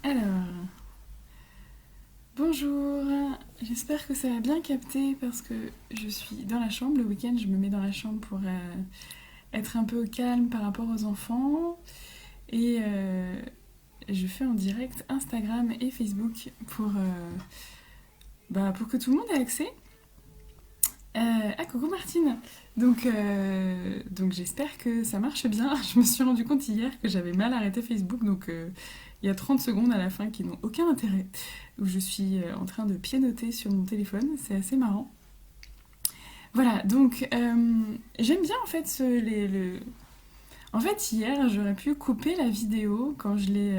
Alors, bonjour, j'espère que ça va bien capter parce que je suis dans la chambre. Le week-end, je me mets dans la chambre pour être un peu au calme par rapport aux enfants. Et je fais en direct Instagram et Facebook pour que tout le monde ait accès. Coucou Martine. Donc j'espère que ça marche bien. Je me suis rendu compte hier que j'avais mal arrêté Facebook, il y a 30 secondes à la fin qui n'ont aucun intérêt, où je suis en train de pianoter sur mon téléphone, c'est assez marrant. Voilà, j'aime bien en fait En fait, hier, j'aurais pu couper la vidéo quand je l'ai...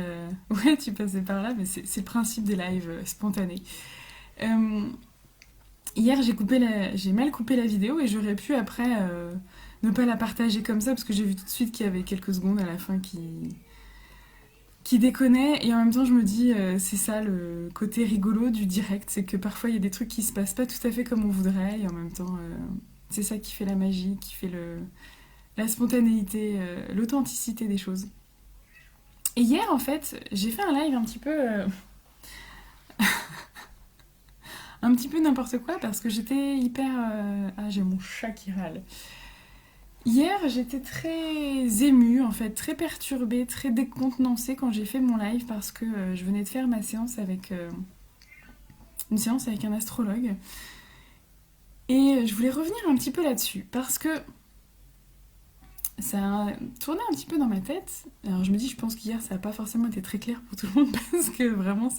Ouais, tu passais par là, mais c'est le principe des lives spontanés. Euh, Hier, j'ai mal coupé la vidéo et j'aurais pu après ne pas la partager comme ça parce que j'ai vu tout de suite qu'il y avait quelques secondes à la fin qui déconnaient. Et en même temps, je me dis, c'est ça le côté rigolo du direct, c'est que parfois il y a des trucs qui se passent pas tout à fait comme on voudrait et en même temps, c'est ça qui fait la magie, qui fait la spontanéité, l'authenticité des choses. Et hier, en fait, j'ai fait un live un petit peu n'importe quoi parce que j'étais hyper. Ah, j'ai mon chat qui râle. Hier, j'étais très émue, en fait, très perturbée, très décontenancée quand j'ai fait mon live parce que je venais de faire ma séance avec une séance avec un astrologue. Et je voulais revenir un petit peu là-dessus parce que ça a tourné un petit peu dans ma tête. Alors je me dis, je pense qu'hier, ça n'a pas forcément été très clair pour tout le monde parce que vraiment,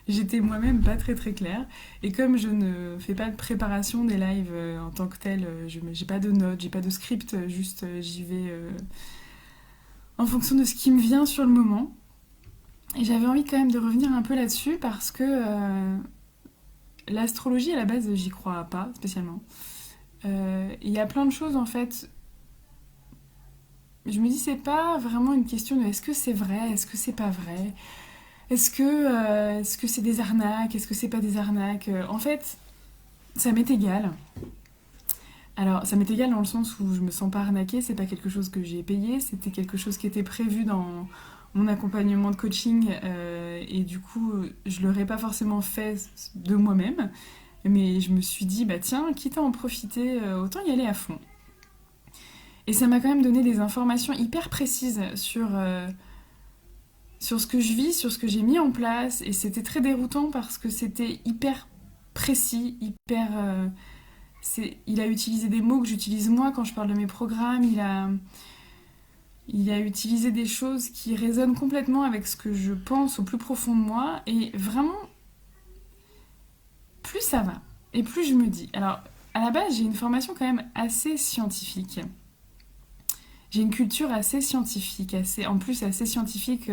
j'étais moi-même pas très très claire. Et comme je ne fais pas de préparation des lives en tant que tel, j'ai pas de notes, j'ai pas de script, juste j'y vais en fonction de ce qui me vient sur le moment. Et j'avais envie quand même de revenir un peu là-dessus parce que l'astrologie à la base, j'y crois pas spécialement. Il y a plein de choses en fait. Je me dis, c'est pas vraiment une question de est-ce que c'est vrai, est-ce que c'est pas vrai, est-ce que c'est des arnaques, est-ce que c'est pas des arnaques. En fait, ça m'est égal. Alors, ça m'est égal dans le sens où je me sens pas arnaquée, c'est pas quelque chose que j'ai payé, c'était quelque chose qui était prévu dans mon accompagnement de coaching et du coup, je l'aurais pas forcément fait de moi-même, mais je me suis dit, bah tiens, quitte à en profiter, autant y aller à fond. Et ça m'a quand même donné des informations hyper précises sur ce que je vis, sur ce que j'ai mis en place, et c'était très déroutant parce que c'était hyper précis, il a utilisé des mots que j'utilise moi quand je parle de mes programmes, il a utilisé des choses qui résonnent complètement avec ce que je pense au plus profond de moi, et vraiment, plus ça va, et plus je me dis. Alors, à la base, j'ai une formation quand même assez scientifique. J'ai une culture assez scientifique, en plus assez scientifique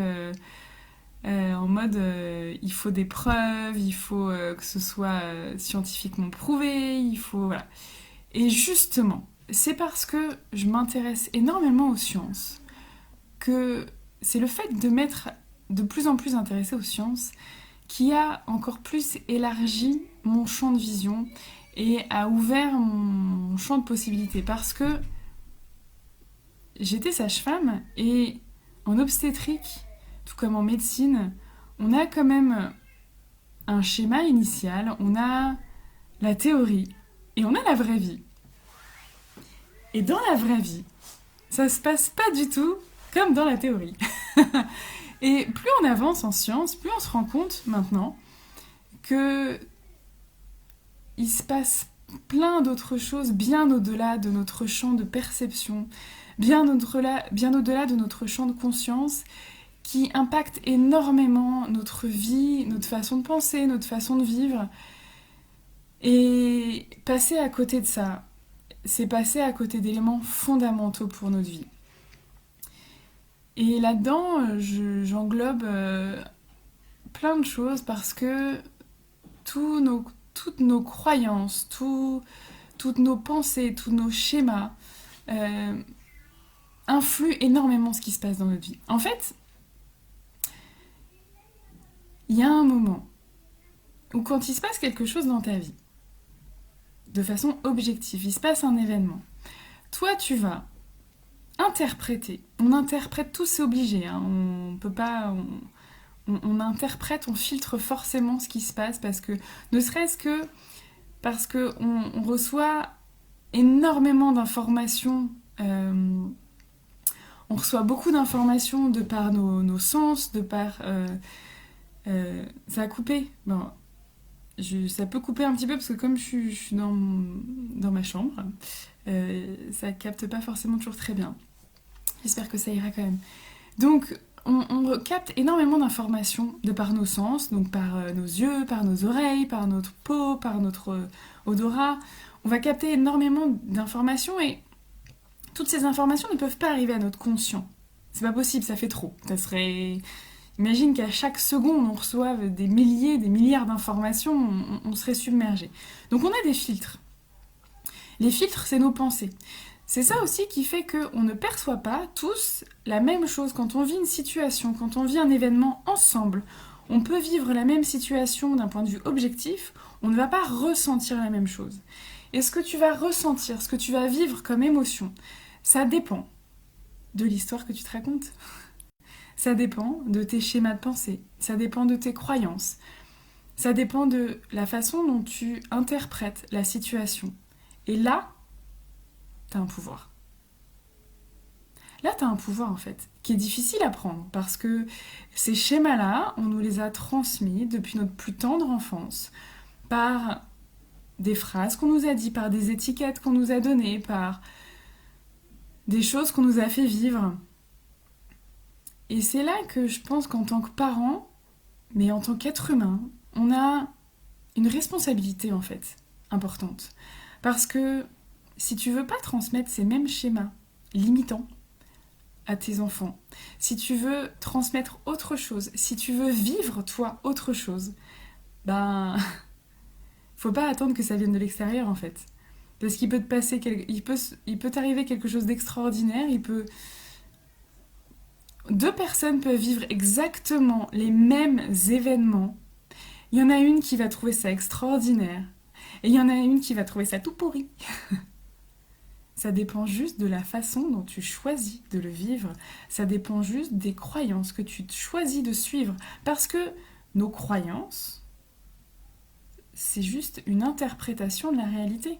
en mode il faut des preuves, il faut que ce soit scientifiquement prouvé, il faut. Voilà. Et justement, c'est parce que je m'intéresse énormément aux sciences que c'est le fait de m'être de plus en plus intéressée aux sciences qui a encore plus élargi mon champ de vision et a ouvert mon champ de possibilités. Parce que j'étais sage-femme et en obstétrique, tout comme en médecine, on a quand même un schéma initial, on a la théorie et on a la vraie vie. Et dans la vraie vie, ça se passe pas du tout comme dans la théorie. Et plus on avance en science, plus on se rend compte maintenant que il se passe plein d'autres choses bien au-delà de notre champ de perception, bien au-delà de notre champ de conscience, qui impactent énormément notre vie, notre façon de penser, notre façon de vivre. Et passer à côté de ça, c'est passer à côté d'éléments fondamentaux pour notre vie. Et là-dedans, j'englobe plein de choses parce que toutes nos croyances, toutes nos pensées, tous nos schémas euh, influent énormément ce qui se passe dans notre vie. En fait, il y a un moment où quand il se passe quelque chose dans ta vie, de façon objective, il se passe un événement, toi tu vas interpréter. On interprète tous, c'est obligé, hein. On peut pas... on interprète, on filtre forcément ce qui se passe parce que, ne serait-ce que parce qu'on reçoit énormément d'informations. On reçoit beaucoup d'informations de par nos sens, de par... ça a coupé. Bon, ça peut couper un petit peu parce que comme je suis dans ma chambre, ça capte pas forcément toujours très bien. J'espère que ça ira quand même. Donc, on capte énormément d'informations de par nos sens, donc par nos yeux, par nos oreilles, par notre peau, par notre odorat. On va capter énormément d'informations et toutes ces informations ne peuvent pas arriver à notre conscient. C'est pas possible, ça fait trop. Ça serait... Imagine qu'à chaque seconde, on reçoive des milliers, des milliards d'informations, on serait submergé. Donc on a des filtres. Les filtres, c'est nos pensées. C'est ça aussi qui fait qu'on ne perçoit pas tous la même chose quand on vit une situation, quand on vit un événement ensemble. On peut vivre la même situation d'un point de vue objectif, on ne va pas ressentir la même chose. Et ce que tu vas ressentir, ce que tu vas vivre comme émotion, ça dépend de l'histoire que tu te racontes. Ça dépend de tes schémas de pensée, ça dépend de tes croyances, ça dépend de la façon dont tu interprètes la situation. Et là, t'as un pouvoir. Là, t'as un pouvoir en fait, qui est difficile à prendre, parce que ces schémas-là, on nous les a transmis depuis notre plus tendre enfance, par des phrases qu'on nous a dit, par des étiquettes qu'on nous a données, par des choses qu'on nous a fait vivre. Et c'est là que je pense qu'en tant que parent, mais en tant qu'être humain, on a une responsabilité en fait, importante. Parce que si tu veux pas transmettre ces mêmes schémas limitants à tes enfants, si tu veux transmettre autre chose, si tu veux vivre toi autre chose, ben faut pas attendre que ça vienne de l'extérieur en fait. Parce qu'il peut te passer, il peut t'arriver quelque chose d'extraordinaire, deux personnes peuvent vivre exactement les mêmes événements. Il y en a une qui va trouver ça extraordinaire et il y en a une qui va trouver ça tout pourri. Ça dépend juste de la façon dont tu choisis de le vivre. Ça dépend juste des croyances que tu choisis de suivre. Parce que nos croyances, c'est juste une interprétation de la réalité.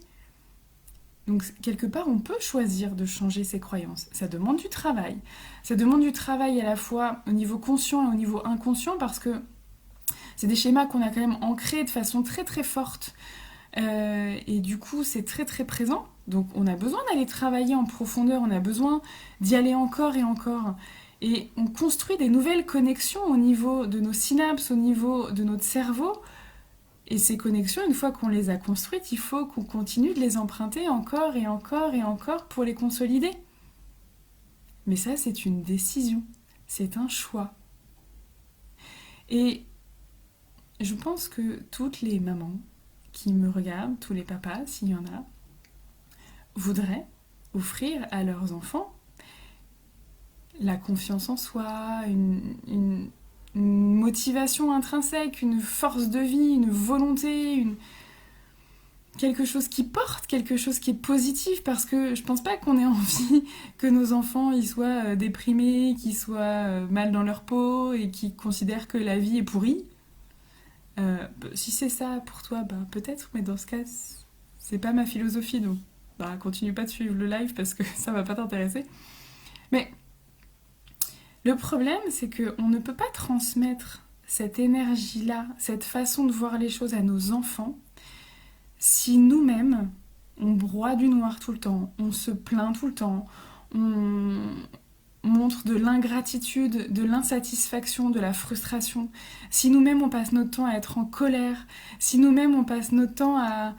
Donc, quelque part, on peut choisir de changer ses croyances. Ça demande du travail. Ça demande du travail à la fois au niveau conscient et au niveau inconscient parce que c'est des schémas qu'on a quand même ancrés de façon très très forte. Et du coup, c'est très très présent. Donc, on a besoin d'aller travailler en profondeur. On a besoin d'y aller encore et encore. Et on construit des nouvelles connexions au niveau de nos synapses, au niveau de notre cerveau. Et ces connexions, une fois qu'on les a construites, il faut qu'on continue de les emprunter encore et encore et encore pour les consolider. Mais ça, c'est une décision. C'est un choix. Et je pense que toutes les mamans qui me regardent, tous les papas, s'il y en a, voudraient offrir à leurs enfants la confiance en soi, une motivation intrinsèque, une force de vie, une volonté, quelque chose qui porte, quelque chose qui est positif, parce que je pense pas qu'on ait envie que nos enfants ils soient déprimés, qu'ils soient mal dans leur peau et qu'ils considèrent que la vie est pourrie. Si c'est ça pour toi, bah peut-être, mais dans ce cas, c'est pas ma philosophie, donc bah continue pas de suivre le live parce que ça va pas t'intéresser. Mais le problème, c'est qu'on ne peut pas transmettre cette énergie-là, cette façon de voir les choses à nos enfants, si nous-mêmes, on broie du noir tout le temps, on se plaint tout le temps, on montre de l'ingratitude, de l'insatisfaction, de la frustration, si nous-mêmes on passe notre temps à être en colère, si nous-mêmes on passe notre temps à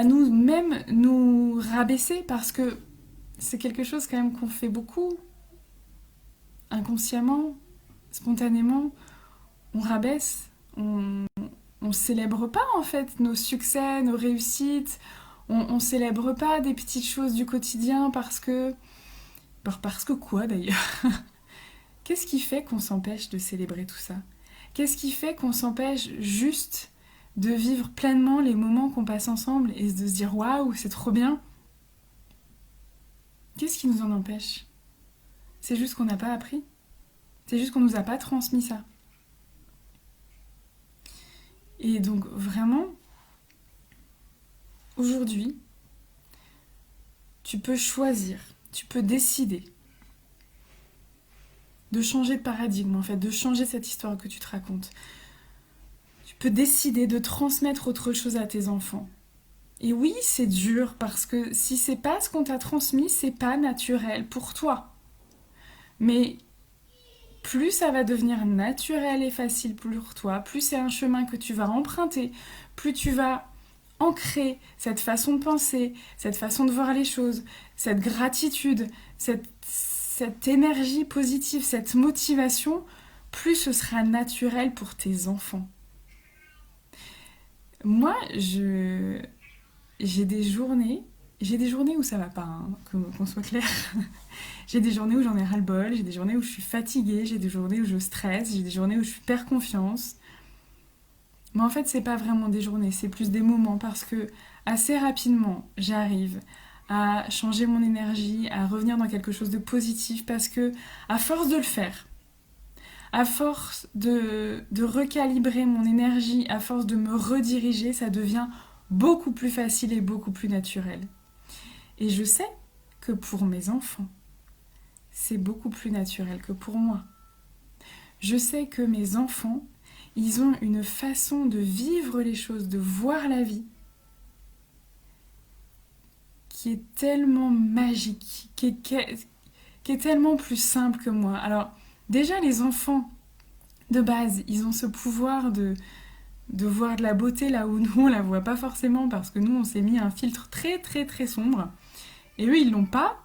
nous-mêmes nous rabaisser, parce que c'est quelque chose quand même qu'on fait beaucoup, inconsciemment, spontanément, on rabaisse, on célèbre pas en fait nos succès, nos réussites, on célèbre pas des petites choses du quotidien parce que... Parce que quoi d'ailleurs? Qu'est-ce qui fait qu'on s'empêche de célébrer tout ça? Qu'est-ce qui fait qu'on s'empêche juste de vivre pleinement les moments qu'on passe ensemble et de se dire waouh, c'est trop bien? Qu'est-ce qui nous en empêche? C'est juste qu'on n'a pas appris. C'est juste qu'on nous a pas transmis ça. Et donc vraiment, aujourd'hui, tu peux choisir, tu peux décider de changer de paradigme en fait, de changer cette histoire que tu te racontes. Tu peux décider de transmettre autre chose à tes enfants. Et oui, c'est dur parce que si c'est pas ce qu'on t'a transmis, c'est pas naturel pour toi. Mais plus ça va devenir naturel et facile pour toi, plus c'est un chemin que tu vas emprunter, plus tu vas ancrer cette façon de penser, cette façon de voir les choses, cette gratitude, cette énergie positive, cette motivation, plus ce sera naturel pour tes enfants. Moi, j'ai des journées où ça va pas, hein, qu'on soit clair. J'ai des journées où j'en ai ras-le-bol, j'ai des journées où je suis fatiguée, j'ai des journées où je stresse, j'ai des journées où je perds confiance. Mais en fait, c'est pas vraiment des journées, c'est plus des moments parce que assez rapidement, j'arrive à changer mon énergie, à revenir dans quelque chose de positif parce que, à force de le faire, à force de recalibrer mon énergie, à force de me rediriger, ça devient beaucoup plus facile et beaucoup plus naturel. Et je sais que pour mes enfants, c'est beaucoup plus naturel que pour moi. Je sais que mes enfants, ils ont une façon de vivre les choses, de voir la vie, qui est tellement magique, qui est tellement plus simple que moi. Alors, déjà, les enfants, de base, ils ont ce pouvoir de voir de la beauté là où nous, on la voit pas forcément, parce que nous, on s'est mis un filtre très, très, très sombre. Et eux, ils l'ont pas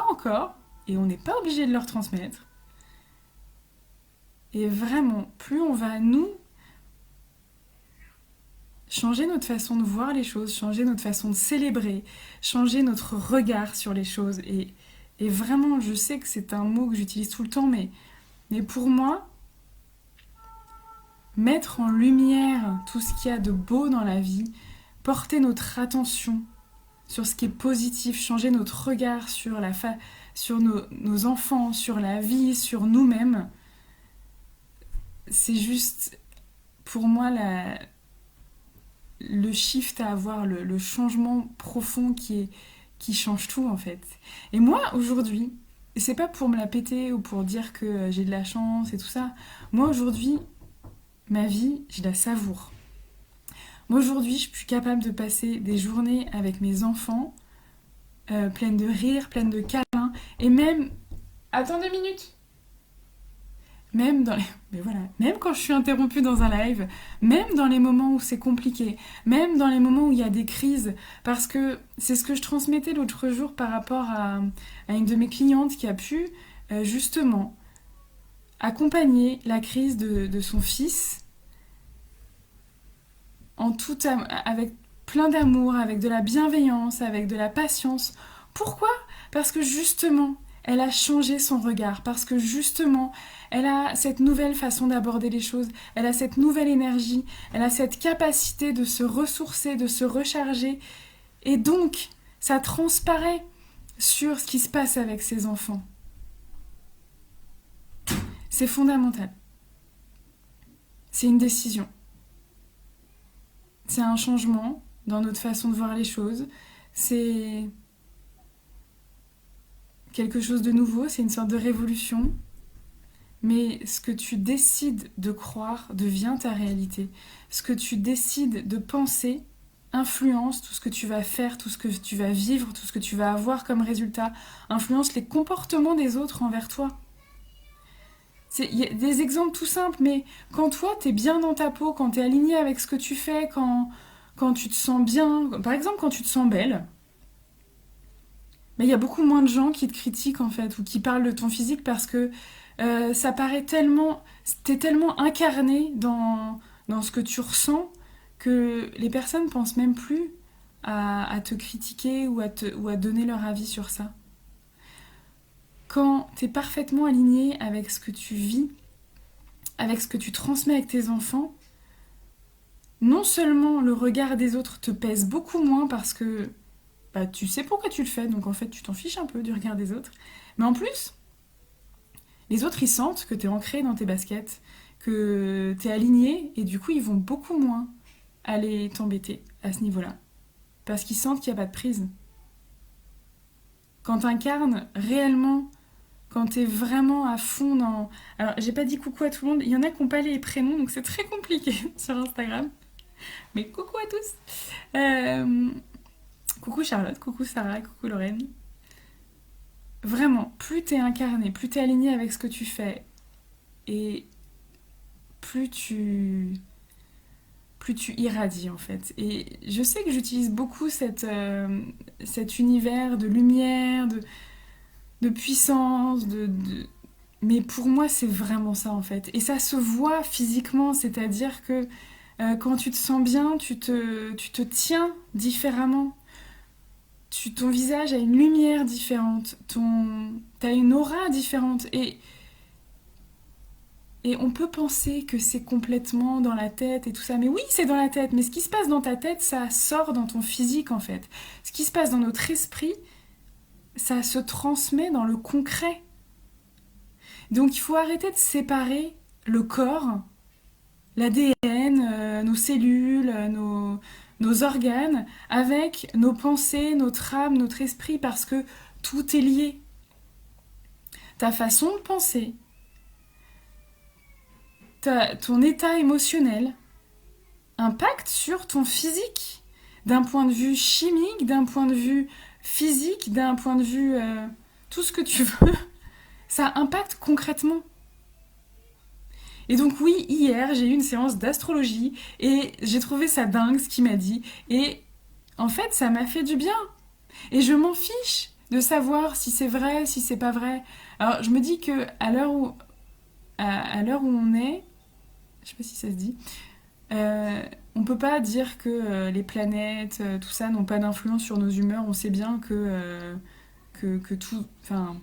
encore, et on n'est pas obligé de leur transmettre. Et vraiment, plus on va, nous, changer notre façon de voir les choses, changer notre façon de célébrer, changer notre regard sur les choses. Et vraiment, je sais que c'est un mot que j'utilise tout le temps, mais pour moi, mettre en lumière tout ce qu'il y a de beau dans la vie, porter notre attention sur ce qui est positif, changer notre regard sur, sur nos enfants, sur la vie, sur nous-mêmes, c'est juste, pour moi, le shift à avoir, le changement profond qui change tout en fait. Et moi aujourd'hui, et c'est pas pour me la péter ou pour dire que j'ai de la chance et tout ça, moi aujourd'hui, ma vie, je la savoure. Moi aujourd'hui, je suis capable de passer des journées avec mes enfants, pleines de rires, pleines de câlins, et même... Attends 2 minutes. Même dans les... Mais voilà, même quand je suis interrompue dans un live, même dans les moments où c'est compliqué, même dans les moments où il y a des crises, parce que c'est ce que je transmettais l'autre jour par rapport à une de mes clientes qui a pu justement accompagner la crise de son fils avec plein d'amour, avec de la bienveillance, avec de la patience. Pourquoi ? Parce que justement, elle a changé son regard, parce que justement, elle a cette nouvelle façon d'aborder les choses, elle a cette nouvelle énergie, elle a cette capacité de se ressourcer, de se recharger. Et donc, ça transparaît sur ce qui se passe avec ses enfants. C'est fondamental. C'est une décision. C'est un changement dans notre façon de voir les choses. C'est quelque chose de nouveau, c'est une sorte de révolution. Mais ce que tu décides de croire devient ta réalité. Ce que tu décides de penser influence tout ce que tu vas faire, tout ce que tu vas vivre, tout ce que tu vas avoir comme résultat, influence les comportements des autres envers toi. Il y a des exemples tout simples, mais quand toi, t'es bien dans ta peau, quand t'es aligné avec ce que tu fais, quand tu te sens bien, par exemple quand tu te sens belle, mais il y a beaucoup moins de gens qui te critiquent en fait, ou qui parlent de ton physique parce que ça paraît tellement... T'es tellement incarné dans ce que tu ressens que les personnes pensent même plus à te critiquer ou à donner leur avis sur ça. Quand t'es parfaitement aligné avec ce que tu vis, avec ce que tu transmets avec tes enfants, non seulement le regard des autres te pèse beaucoup moins parce que tu sais pourquoi tu le fais, donc en fait tu t'en fiches un peu du regard des autres, mais en plus, Les autres, ils sentent que t'es ancré dans tes baskets, que t'es aligné, et du coup, ils vont beaucoup moins aller t'embêter à ce niveau-là. Parce qu'ils sentent qu'il n'y a pas de prise. Quand t'incarnes réellement, quand t'es vraiment à fond dans... Alors, j'ai pas dit coucou à tout le monde, il y en a qui n'ont pas les prénoms, donc c'est très compliqué sur Instagram. Mais coucou à tous. Coucou Charlotte, coucou Sarah, coucou Lorraine. Vraiment, plus t'es incarné, plus t'es aligné avec ce que tu fais, et plus tu irradies en fait. Et je sais que j'utilise beaucoup cet univers de lumière, de puissance, mais pour moi c'est vraiment ça en fait. Et ça se voit physiquement, c'est-à-dire que quand tu te sens bien, tu te tiens différemment. Ton visage a une lumière différente, t'as une aura différente. Et on peut penser que c'est complètement dans la tête et tout ça. Mais oui, c'est dans la tête. Mais ce qui se passe dans ta tête, ça sort dans ton physique, en fait. Ce qui se passe dans notre esprit, ça se transmet dans le concret. Donc il faut arrêter de séparer le corps, l'ADN, nos cellules, nos organes, avec nos pensées, notre âme, notre esprit, parce que tout est lié. Ta façon de penser, ton état émotionnel impacte sur ton physique, d'un point de vue chimique, d'un point de vue physique, d'un point de vue tout ce que tu veux, ça impacte concrètement. Et donc oui, hier j'ai eu une séance d'astrologie et j'ai trouvé ça dingue ce qu'il m'a dit, et en fait ça m'a fait du bien. Et je m'en fiche de savoir si c'est vrai, si c'est pas vrai. Alors je me dis que à l'heure où on est, je sais pas si ça se dit, on peut pas dire que les planètes, tout ça, n'ont pas d'influence sur nos humeurs. On sait bien que tout, enfin,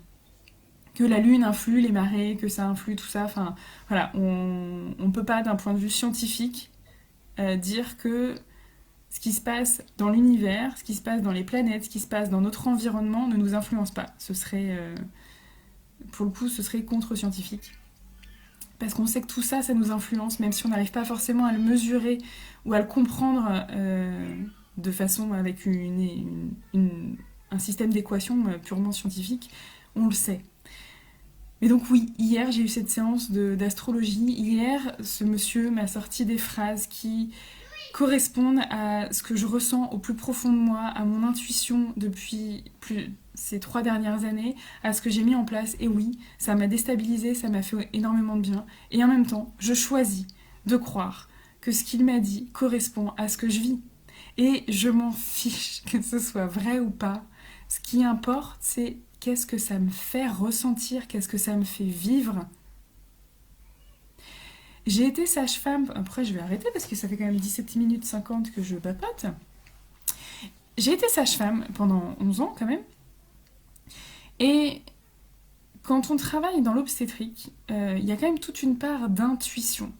que la lune influe les marées, que ça influe tout ça. Enfin, voilà, on peut pas, d'un point de vue scientifique, dire que ce qui se passe dans l'univers, ce qui se passe dans les planètes, ce qui se passe dans notre environnement ne nous influence pas. Ce serait, pour le coup, ce serait contre-scientifique. Parce qu'on sait que tout ça, ça nous influence, même si on n'arrive pas forcément à le mesurer ou à le comprendre de façon avec un système d'équations purement scientifique, on le sait. Mais donc oui, hier j'ai eu cette séance d'astrologie. Hier, ce monsieur m'a sorti des phrases qui correspondent à ce que je ressens au plus profond de moi, à mon intuition depuis ces 3 dernières années, à ce que j'ai mis en place. Et oui, ça m'a déstabilisée, ça m'a fait énormément de bien. Et en même temps, je choisis de croire que ce qu'il m'a dit correspond à ce que je vis. Et je m'en fiche que ce soit vrai ou pas. Ce qui importe, c'est qu'est-ce que ça me fait ressentir, qu'est-ce que ça me fait vivre. J'ai été sage-femme, après je vais arrêter parce que ça fait quand même 17 minutes 50 que je papote. J'ai été sage-femme pendant 11 ans quand même. Et quand on travaille dans l'obstétrique, il y a quand même toute une part d'intuition.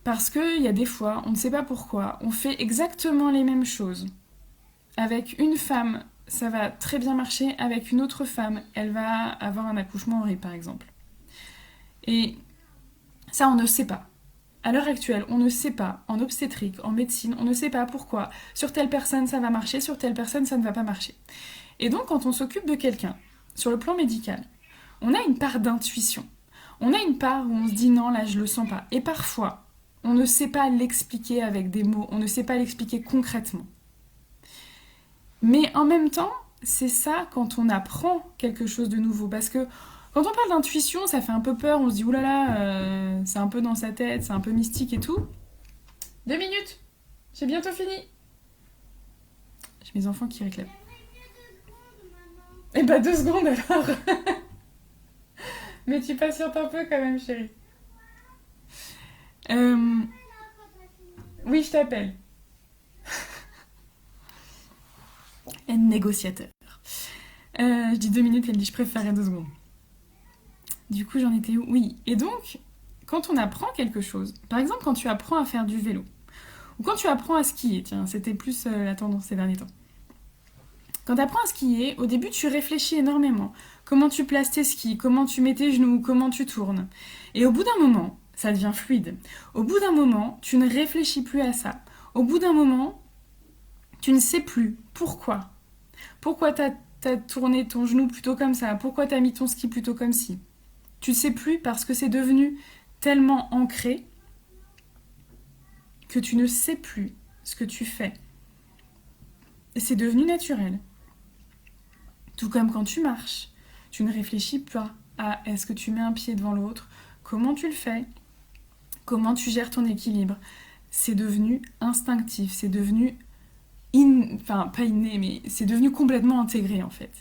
Parce qu'il y a des fois, on ne sait pas pourquoi, on fait exactement les mêmes choses. Avec une femme, ça va très bien marcher. Avec une autre femme, elle va avoir un accouchement horrible par exemple. Et ça, on ne sait pas. À l'heure actuelle, on ne sait pas, en obstétrique, en médecine, on ne sait pas pourquoi. Sur telle personne, ça va marcher, sur telle personne, ça ne va pas marcher. Et donc, quand on s'occupe de quelqu'un, sur le plan médical, on a une part d'intuition. On a une part où on se dit non, là, je le sens pas. Et parfois, on ne sait pas l'expliquer avec des mots, on ne sait pas l'expliquer concrètement. Mais en même temps, c'est ça quand on apprend quelque chose de nouveau. Parce que quand on parle d'intuition, ça fait un peu peur, on se dit oulala, c'est un peu dans sa tête, c'est un peu mystique et tout. 2 minutes, j'ai bientôt fini. J'ai mes enfants qui réclament. Eh bah 2 secondes alors. Mais tu patientes un peu quand même, chérie. Oui, je t'appelle. Un négociateur. Je dis 2 minutes, elle dit je préférerais 2 secondes. Du coup, j'en étais où? Oui. Et donc, quand on apprend quelque chose, par exemple, quand tu apprends à faire du vélo, ou quand tu apprends à skier, tiens, c'était plus la tendance ces derniers temps. Quand tu apprends à skier, au début, tu réfléchis énormément. comment tu places tes skis, comment tu mets tes genoux, comment tu tournes. Et au bout d'un moment, ça devient fluide. Au bout d'un moment, tu ne réfléchis plus à ça. Au bout d'un moment, tu ne sais plus pourquoi. Pourquoi t'as tourné ton genou plutôt comme ça? Pourquoi t'as mis ton ski plutôt comme ci? Tu ne sais plus parce que c'est devenu tellement ancré que tu ne sais plus ce que tu fais. Et c'est devenu naturel. Tout comme quand tu marches, tu ne réfléchis pas à est-ce que tu mets un pied devant l'autre, comment tu le fais, comment tu gères ton équilibre. C'est devenu instinctif, c'est devenu enfin pas inné, mais c'est devenu complètement intégré en fait.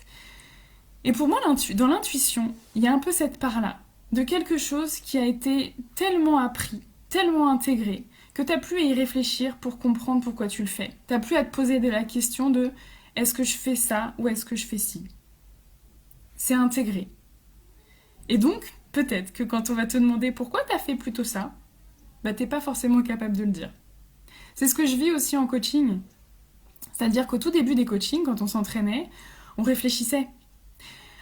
Et pour moi, dans l'intuition, il y a un peu cette part-là, de quelque chose qui a été tellement appris, tellement intégré, que t'as plus à y réfléchir pour comprendre pourquoi tu le fais. T'as plus à te poser la question de est-ce que je fais ça ou est-ce que je fais ci. C'est intégré. Et donc, peut-être que quand on va te demander pourquoi t'as fait plutôt ça, bah t'es pas forcément capable de le dire. C'est ce que je vis aussi en coaching. C'est-à-dire qu'au tout début des coachings, quand on s'entraînait, on réfléchissait.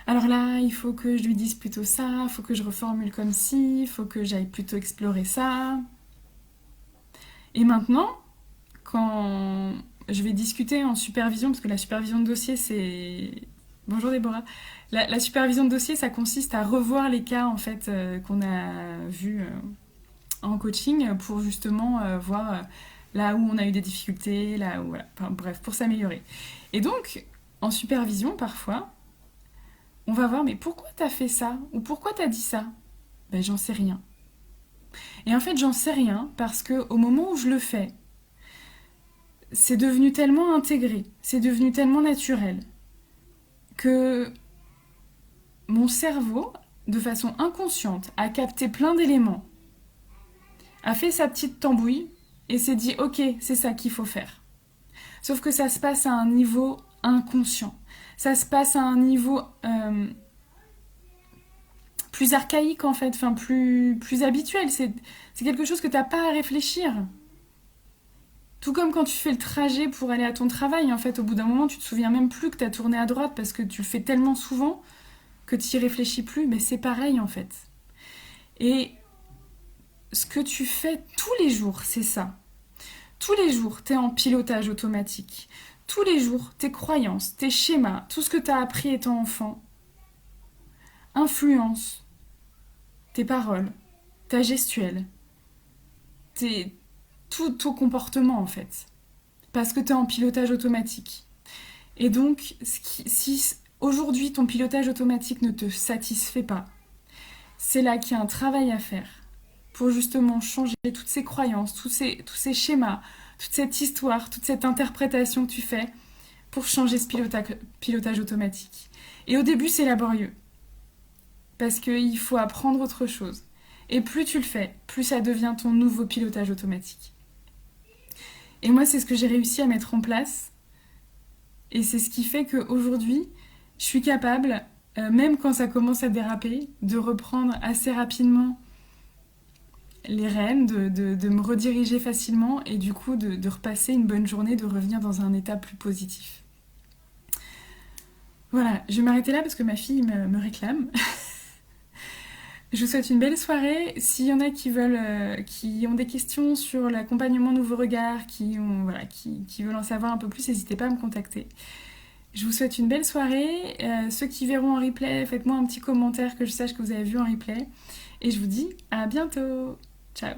Alors là, il faut que je lui dise plutôt ça, il faut que je reformule comme ci, il faut que j'aille plutôt explorer ça. Et maintenant, quand je vais discuter en supervision, parce que la supervision de dossier, c'est... Bonjour Déborah. La supervision de dossier, ça consiste à revoir les cas en fait qu'on a vus en coaching pour justement voir là où on a eu des difficultés, là où... Voilà. Enfin, bref, pour s'améliorer. Et donc, en supervision, parfois, on va voir, mais pourquoi t'as fait ça? Ou pourquoi t'as dit ça? Ben, j'en sais rien. Et en fait, j'en sais rien parce que au moment où je le fais, c'est devenu tellement intégré, c'est devenu tellement naturel que mon cerveau, de façon inconsciente, a capté plein d'éléments, a fait sa petite tambouille et s'est dit « Ok, c'est ça qu'il faut faire ». Sauf que ça se passe à un niveau inconscient. Ça se passe à un niveau plus archaïque en fait, enfin plus habituel. C'est quelque chose que t'as pas à réfléchir. Tout comme quand tu fais le trajet pour aller à ton travail, en fait, au bout d'un moment, tu te souviens même plus que t'as tourné à droite parce que tu le fais tellement souvent que tu y réfléchis plus. Mais c'est pareil en fait. Et ce que tu fais tous les jours, c'est ça. Tous les jours, t'es en pilotage automatique. Tous les jours, tes croyances, tes schémas, tout ce que t'as appris étant enfant, influencent tes paroles, ta gestuelle, tout ton comportement en fait. Parce que t'es en pilotage automatique. Et donc, si aujourd'hui ton pilotage automatique ne te satisfait pas, c'est là qu'il y a un travail à faire pour justement changer toutes ces croyances, tous ces schémas, toute cette histoire, toute cette interprétation que tu fais pour changer ce pilotage automatique. Et au début, c'est laborieux. Parce qu'il faut apprendre autre chose. Et plus tu le fais, plus ça devient ton nouveau pilotage automatique. Et moi, c'est ce que j'ai réussi à mettre en place. Et c'est ce qui fait qu'aujourd'hui, je suis capable, même quand ça commence à déraper, de reprendre assez rapidement les rênes, de me rediriger facilement et du coup de repasser une bonne journée, de revenir dans un état plus positif. Voilà, je vais m'arrêter là parce que ma fille me réclame. Je vous souhaite une belle soirée. S'il y en a qui ont des questions sur l'accompagnement Nouveau Regard, qui veulent en savoir un peu plus, n'hésitez pas à me contacter. Je vous souhaite une belle soirée. Ceux qui verront en replay, faites-moi un petit commentaire que je sache que vous avez vu en replay. Et je vous dis à bientôt. Ciao.